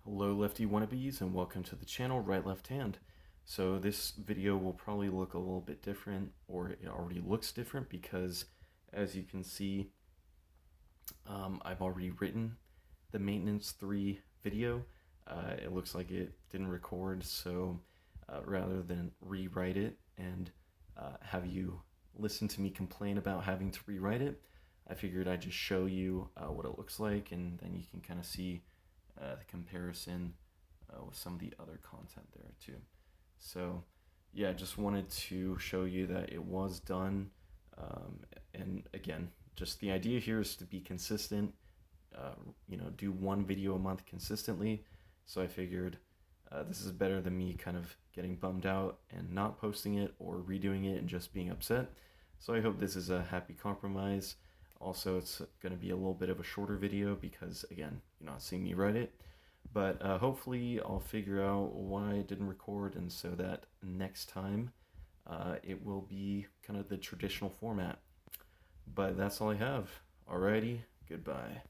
Hello lefty wannabes and welcome to the channel Right Left Hand. So this video will probably look a little bit different, or it already looks different, because as you can see I've already written the maintenance 3 video. It looks like it didn't record, so rather than rewrite it and have you listen to me complain about having to rewrite it, I figured I'd just show you what it looks like, and then you can kind of see the comparison with some of the other content there too. So yeah, just wanted to show you that it was done, and again, just the idea here is to be consistent, do one video a month consistently. So I figured this is better than me kind of getting bummed out and not posting it, or redoing it and just being upset. So I hope this is a happy compromise. Also, it's going to be a little bit of a shorter video because, again, you're not seeing me write it. But hopefully I'll figure out why it didn't record, and so that next time it will be kind of the traditional format. But that's all I have. Alrighty, goodbye.